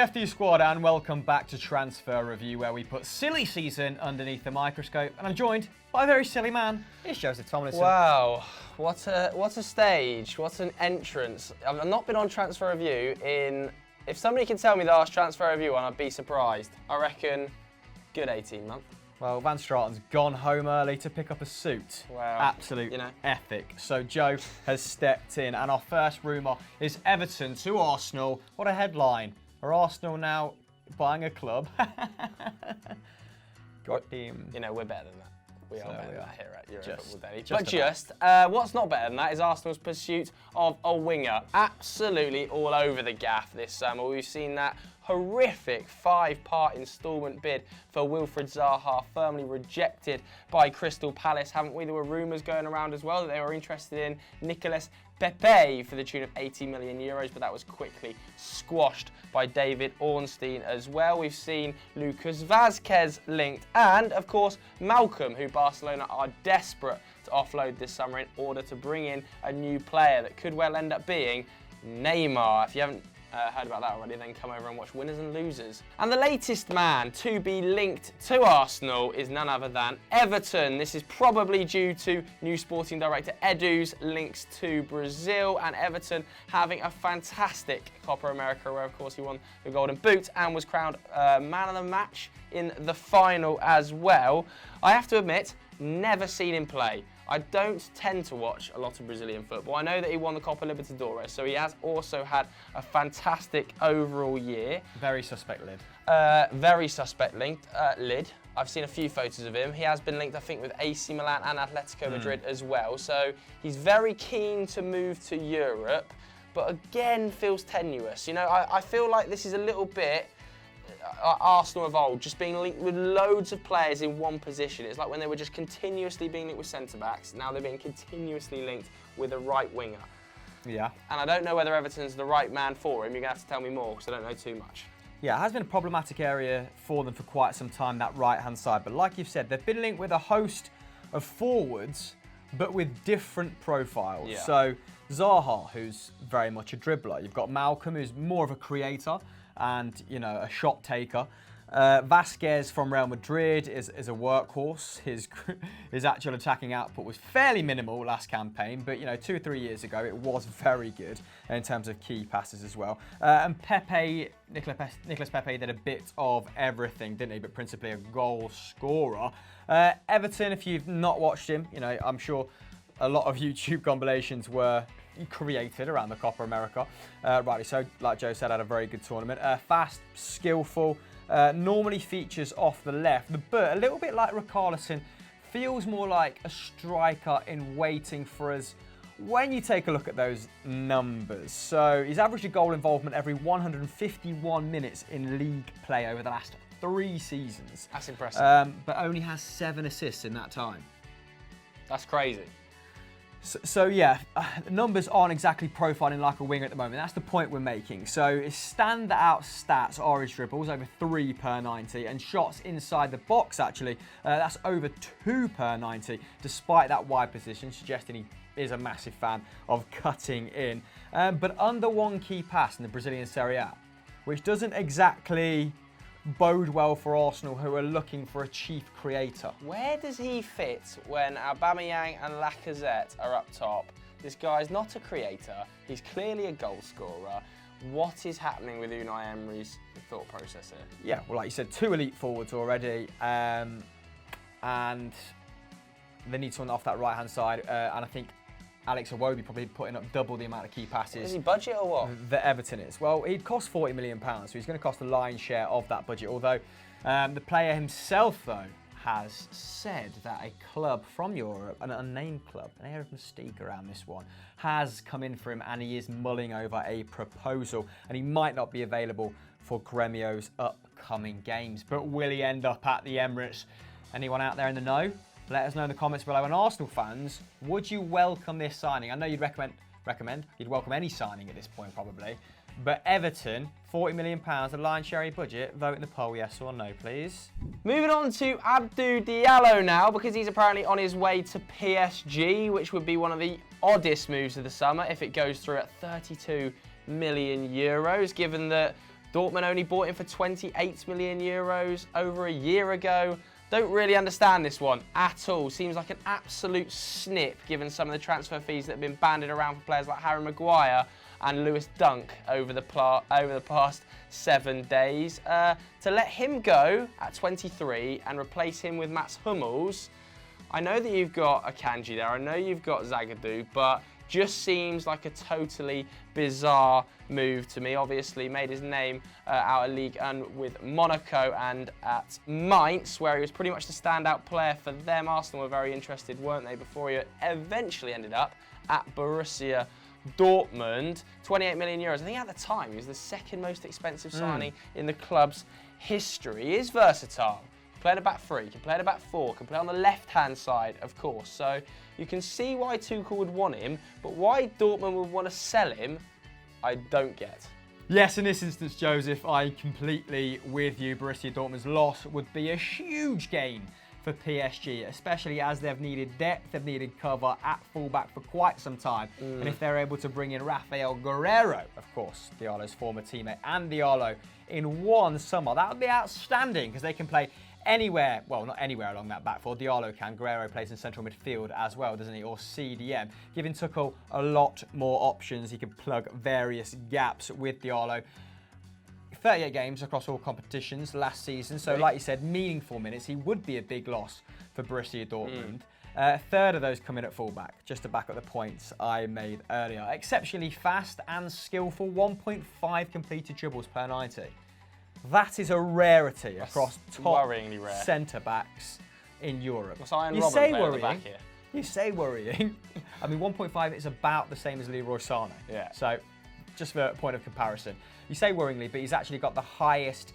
FD squad, and welcome back to Transfer Review, where we put silly season underneath the microscope. And I'm joined by a very silly man. It's Joseph Tomlinson. Wow, what a stage, what an entrance. I've not been on Transfer Review in, if somebody can tell me the last Transfer Review on, I'd be surprised. I reckon good 18 months. Well, Van Straten's gone home early to pick up a suit. Wow. Absolute ethic. So Joe has stepped in, and our first rumour is Everton to Arsenal. What a headline. Are Arsenal now buying a club? God damn. You know, we're better than that. We are better than that here at Euro Football Daily. What's not better than that is Arsenal's pursuit of a winger. Absolutely all over the gaff this summer. We've seen that horrific 5-part instalment bid for Wilfried Zaha firmly rejected by Crystal Palace, haven't we? There were rumours going around as well that they were interested in Nicolas Pepe for the tune of 80 million euros, but that was quickly squashed by David Ornstein as well. We've seen Lucas Vazquez linked, and of course Malcolm, who Barcelona are desperate to offload this summer in order to bring in a new player that could well end up being Neymar. If you haven't heard about that already, then come over and watch Winners and Losers. And the latest man to be linked to Arsenal is none other than Everton. This is probably due to new sporting director Edu's links to Brazil, and Everton having a fantastic Copa America, where of course he won the Golden Boot and was crowned man of the match in the final as well. I have to admit, never seen him play. I don't tend to watch a lot of Brazilian football. I know that he won the Copa Libertadores, so he has also had a fantastic overall year. Very suspect lid. Very suspect linked lid. I've seen a few photos of him. He has been linked, I think, with AC Milan and Atletico Madrid as well. So he's very keen to move to Europe, but again feels tenuous. You know, I feel like this is a little bit Arsenal of old, just being linked with loads of players in one position. It's like when they were just continuously being linked with centre-backs, now they're being continuously linked with a right winger. Yeah. And I don't know whether Everton's the right man for him. You're going to have to tell me more, because I don't know too much. Yeah, it has been a problematic area for them for quite some time, that right-hand side. But like you've said, they've been linked with a host of forwards, but with different profiles. Yeah. So Zaha, who's very much a dribbler. You've got Malcolm, who's more of a creator and, you know, a shot taker. Vazquez from Real Madrid is a workhorse. His actual attacking output was fairly minimal last campaign, but, you know, 2 or 3 years ago it was very good in terms of key passes as well. And Nicolas Pepe did a bit of everything, didn't he? But principally a goal scorer. Everton, if you've not watched him, you know, I'm sure a lot of YouTube compilations were created around the Copa America. Rightly so, like Joe said, had a very good tournament. Fast, skillful, normally features off the left, but a little bit like Richarlison, feels more like a striker in waiting for us when you take a look at those numbers. So he's averaged a goal involvement every 151 minutes in league play over the last 3 seasons. That's impressive. But only has 7 assists in that time. That's crazy. So yeah, numbers aren't exactly profiling like a winger at the moment. That's the point we're making. So his standout stats are his dribbles, over 3 per 90, and shots inside the box, actually, that's over 2 per 90, despite that wide position, suggesting he is a massive fan of cutting in. But under 1 key pass in the Brazilian Serie A, which doesn't exactly bode well for Arsenal, who are looking for a chief creator. Where does he fit when Aubameyang and Lacazette are up top? This guy's not a creator. He's clearly a goal scorer. What is happening with Unai Emery's thought process here? Yeah, well, like you said, 2 elite forwards already, and they need someone off that right-hand side, and I think Alex Iwobi probably putting up double the amount of key passes. Is he budget or what? That Everton is. Well, he'd cost £40 million, so he's going to cost the lion's share of that budget. Although the player himself, though, has said that a club from Europe, an unnamed club, an air of mystique around this one, has come in for him, and he is mulling over a proposal, and he might not be available for Gremio's upcoming games. But will he end up at the Emirates? Anyone out there in the know? Let us know in the comments below. And Arsenal fans, would you welcome this signing? I know you'd you'd welcome any signing at this point probably. But Everton, £40 million, the lion's share budget. Vote in the poll, yes or no, please. Moving on to Abdou Diallo now, because he's apparently on his way to PSG, which would be one of the oddest moves of the summer if it goes through at 32 million euros, given that Dortmund only bought him for 28 million euros over a year ago. Don't really understand this one at all. Seems like an absolute snip given some of the transfer fees that have been banded around for players like Harry Maguire and Lewis Dunk over the past 7 days. To let him go at 23 and replace him with Mats Hummels, I know that you've got Akanji there, I know you've got Zagadou, but just seems like a totally bizarre move to me. Obviously made his name out of Ligue 1 with Monaco and at Mainz, where he was pretty much the standout player for them. Arsenal were very interested, weren't they, before he eventually ended up at Borussia Dortmund. 28 million euros. I think at the time he was the second most expensive signing in the club's history. He is versatile. Play at a back three, can play at a back four, can play on the left-hand side, of course. So you can see why Tuchel would want him, but why Dortmund would want to sell him, I don't get. Yes, in this instance, Joseph, I'm completely with you. Borussia Dortmund's loss would be a huge gain for PSG, especially as they've needed depth, they've needed cover at fullback for quite some time. And if they're able to bring in Rafael Guerreiro, of course, Diallo's former teammate, and Diallo in one summer, that would be outstanding because they can play anywhere, well, not anywhere along that back four. Diallo can. Guerreiro plays in central midfield as well, doesn't he? Or CDM, giving Tuchel a lot more options. He can plug various gaps with Diallo. 38 games across all competitions last season, so like you said, meaningful minutes. He would be a big loss for Borussia Dortmund. A third of those come in at fullback, just to back up the points I made earlier. Exceptionally fast and skillful, 1.5 completed dribbles per 90. That is a rarity across top centre-backs in Europe. You say worrying. You say worrying. I mean, 1.5 is about the same as Leroy Sané. Yeah. So, just for a point of comparison. You say worryingly, but he's actually got the highest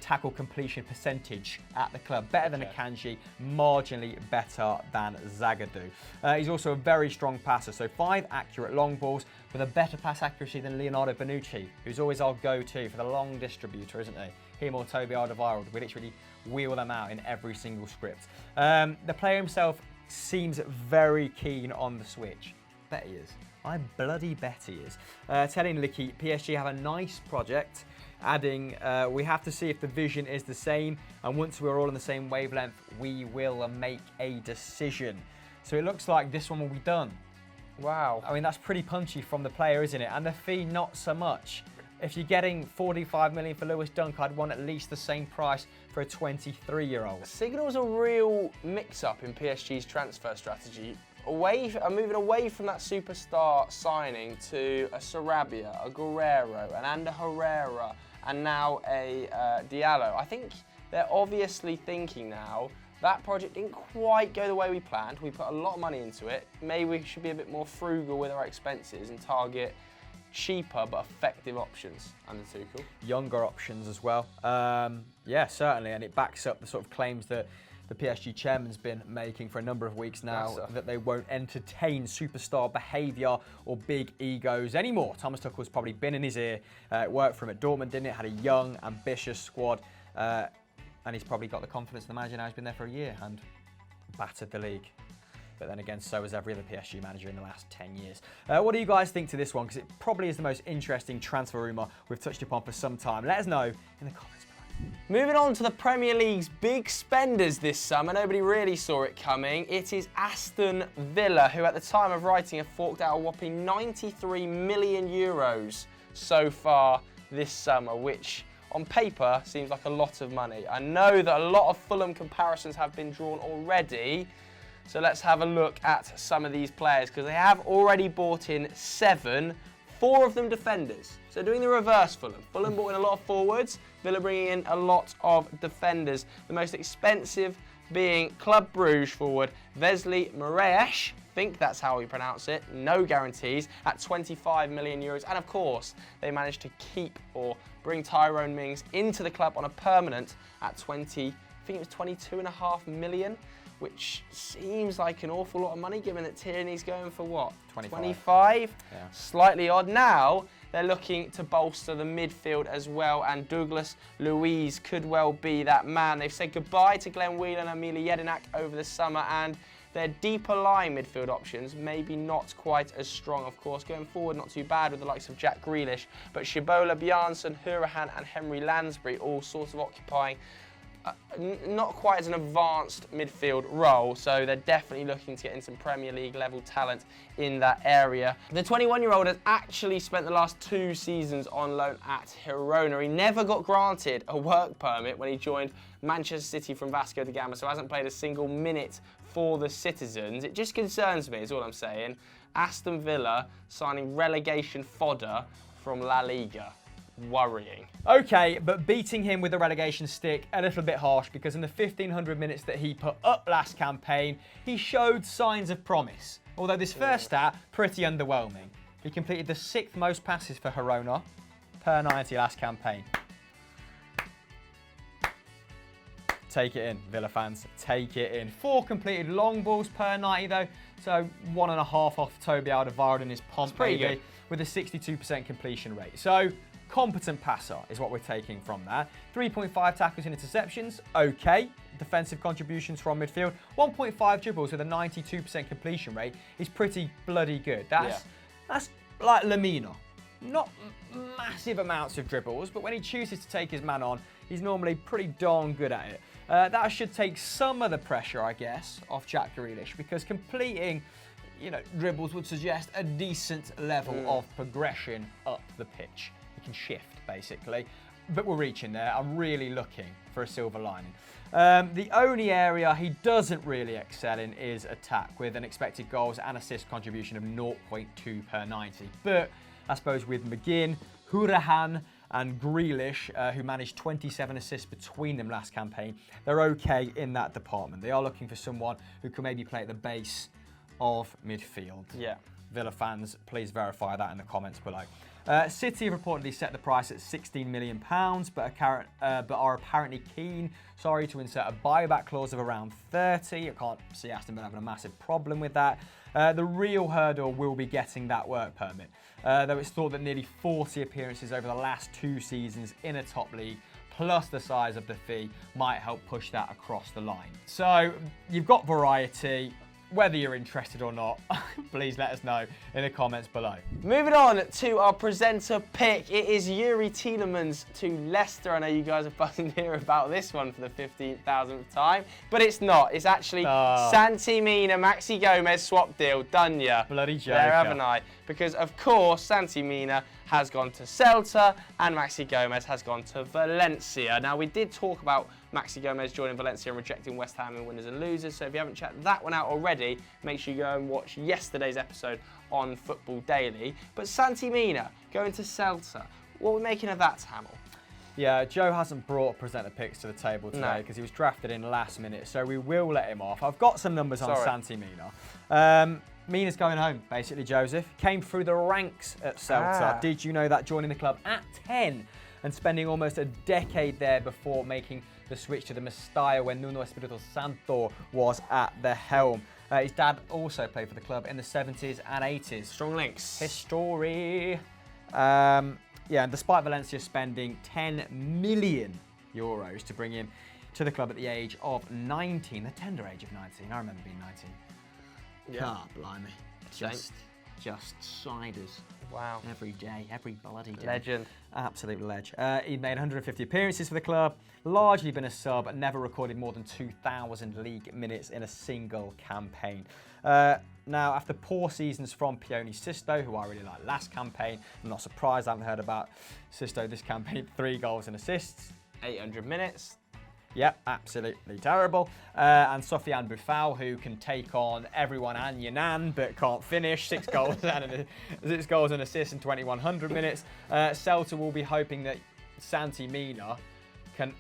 tackle completion percentage at the club. Better than Akanji, marginally better than Zagadou. He's also a very strong passer, so 5 accurate long balls with a better pass accuracy than Leonardo Bonucci, who's always our go-to for the long distributor, isn't he? Him or Toby Alderweireld, we literally wheel them out in every single script. The player himself seems very keen on the switch. Bet he is. I bloody bet he is. Telling Licky, PSG have a nice project, adding, we have to see if the vision is the same, and once we're all on the same wavelength, we will make a decision. So it looks like this one will be done. Wow. I mean, that's pretty punchy from the player, isn't it? And the fee, not so much. If you're getting 45 million for Lewis Dunk, I'd want at least the same price for a 23-year-old. Signals a real mix-up in PSG's transfer strategy. Moving away from that superstar signing to a Sarabia, a Guerreiro, an Ander Herrera, and now a Diallo. I think they're obviously thinking now, that project didn't quite go the way we planned. We put a lot of money into it. Maybe we should be a bit more frugal with our expenses and target cheaper but effective options under Tuchel. Younger options as well. Yeah, certainly, and it backs up the sort of claims that the PSG chairman's been making for a number of weeks now, that they won't entertain superstar behaviour or big egos anymore. Thomas Tuchel's probably been in his ear. It worked for him at Dortmund, didn't it? Had a young, ambitious squad, and he's probably got the confidence of the manager now. He's been there for a year and battered the league. But then again, so has every other PSG manager in the last 10 years. What do you guys think to this one? Because it probably is the most interesting transfer rumour we've touched upon for some time. Let us know in the comments below. Moving on to the Premier League's big spenders this summer. Nobody really saw it coming. It is Aston Villa, who at the time of writing have forked out a whopping 93 million euros so far this summer, which on paper seems like a lot of money. I know that a lot of Fulham comparisons have been drawn already. So let's have a look at some of these players, because they have already bought in 7, 4 of them defenders. So doing the reverse Fulham. Fulham bought in a lot of forwards, Villa bringing in a lot of defenders. The most expensive being Club Brugge forward Wesley Moraes. I think that's how we pronounce it. No guarantees at 25 million euros. And of course, they managed to keep or bring Tyrone Mings into the club on a permanent at 22.5 million. Which seems like an awful lot of money, given that Tierney's going for what? 25? Yeah. Slightly odd. Now they're looking to bolster the midfield as well, and Douglas Luiz could well be that man. They've said goodbye to Glenn Whelan and Amelia Jedinak over the summer, and Their deeper line midfield options, maybe not quite as strong, of course. Going forward, not too bad with the likes of Jack Grealish, but Shibola, Bjarnason, Hurahan and Henry Lansbury all sort of occupying not quite as an advanced midfield role, so they're definitely looking to get in some Premier League level talent in that area. The 21-year-old has actually spent the last 2 seasons on loan at Girona. He never got granted a work permit when he joined Manchester City from Vasco da Gama, so hasn't played a single minute for the Citizens. It just concerns me, is all I'm saying. Aston Villa signing relegation fodder from La Liga. Worrying. Okay, but beating him with a relegation stick, a little bit harsh, because in the 1,500 minutes that he put up last campaign, he showed signs of promise. Although this first stat, pretty underwhelming. He completed the 6th most passes for Girona per 90 last campaign. Take it in, Villa fans, take it in. 4 completed long balls per 90 though, so 1.5 off Toby Alderweireld in his pomp, good. with a 62% completion rate. So, competent passer is what we're taking from that. 3.5 tackles and interceptions, okay. Defensive contributions from midfield. 1.5 dribbles with a 92% completion rate is pretty bloody good. That's like Lamina. Not massive amounts of dribbles, but when he chooses to take his man on, he's normally pretty darn good at it. That should take some of the pressure, I guess, off Jack Grealish, because completing, dribbles would suggest a decent level of progression up the pitch. Can shift basically, but we're reaching there. I'm really looking for a silver lining. The only area he doesn't really excel in is attack, with an expected goals and assist contribution of 0.2 per 90. But I suppose with McGinn, Hurahan and Grealish, who managed 27 assists between them last campaign, they're okay in that department. They are looking for someone who can maybe play at the base of midfield. Yeah. Villa fans, please verify that in the comments below. City have reportedly set the price at £16 million, but are apparently keen, to insert a buyback clause of around 30. I can't see Aston Villa having a massive problem with that. The real hurdle will be getting that work permit, though it's thought that nearly 40 appearances over the last 2 seasons in a top league, plus the size of the fee, might help push that across the line. So you've got variety. Whether you're interested or not, please let us know in the comments below. Moving on to our presenter pick, it is Yuri Tielemans to Leicester. I know you guys are buzzing to hear about this one for the 15,000th time, but it's not. It's actually Santi Mina, Maxi Gomez swap deal. Done ya. Bloody joker. There, haven't I? Because, of course, Santi Mina has gone to Celta and Maxi Gomez has gone to Valencia. Now, we did talk about Maxi Gomez joining Valencia and rejecting West Ham in winners and losers, so if you haven't checked that one out already, make sure you go and watch yesterday's episode on Football Daily. But Santi Mina going to Celta, what are we making of that, Hamill? Yeah, Joe hasn't brought presenter picks to the table today because he was drafted in last minute, so we will let him off. I've got some numbers on Santi Mina. Mina's going home, basically, Joseph. Came through the ranks at Celta. Did you know that? Joining the club at 10 and spending almost a decade there before making the switch to the Mestalla when Nuno Espirito Santo was at the helm. His dad also played for the club in the 70s and 80s. Strong links. History. And despite Valencia spending €10 million to bring him to the club at the age of 19, the tender age of 19. I remember being 19. Yeah. God, blimey. Just siders. Wow. Every day, every bloody day. Legend. Absolute ledge. He'd made 150 appearances for the club, largely been a sub, and never recorded more than 2,000 league minutes in a single campaign. Now, after poor seasons from Pione Sisto, who I really liked last campaign, I'm not surprised I haven't heard about Sisto this campaign, 3 goals and assists. 800 minutes. Yep, absolutely terrible. And Sofiane Boufal, who can take on everyone and your nan, but can't finish. 6 goals and assists in 2,100 minutes. Celta will be hoping that Santi Mina can,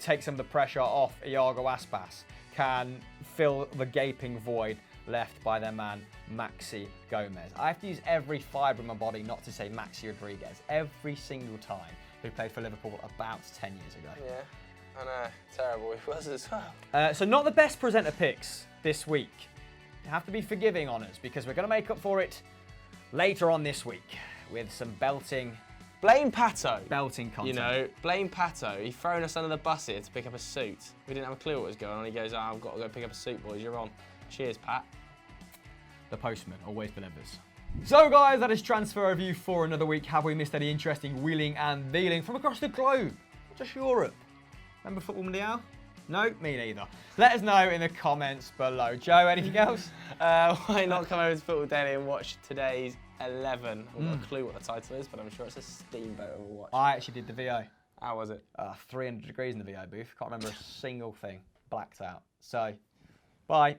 take some of the pressure off Iago Aspas, can fill the gaping void left by their man, Maxi Gomez. I have to use every fibre of my body not to say Maxi Rodriguez every single time, who played for Liverpool about 10 years ago. Yeah. I know, terrible he was as well. So not the best presenter picks this week. You have to be forgiving on us because we're going to make up for it later on this week with some belting Pato. Belting content. Blame Pato. He thrown us under the bus here to pick up a suit. We didn't have a clue what was going on. He goes, I've got to go pick up a suit, boys, you're on. Cheers, Pat. The postman always delivers. So guys, that is transfer review for another week. Have we missed any interesting wheeling and dealing from across the globe? Not just Europe. Remember Football Mundial? No, me neither. Let us know in the comments below. Joe, anything else? Why not come over to Football Daily and watch today's 11? I've got a clue what the title is, but I'm sure it's a steamboat of a watch. I actually did the VO. How was it? 300 degrees in the VO booth. Can't remember a single thing. Blacked out. So, bye.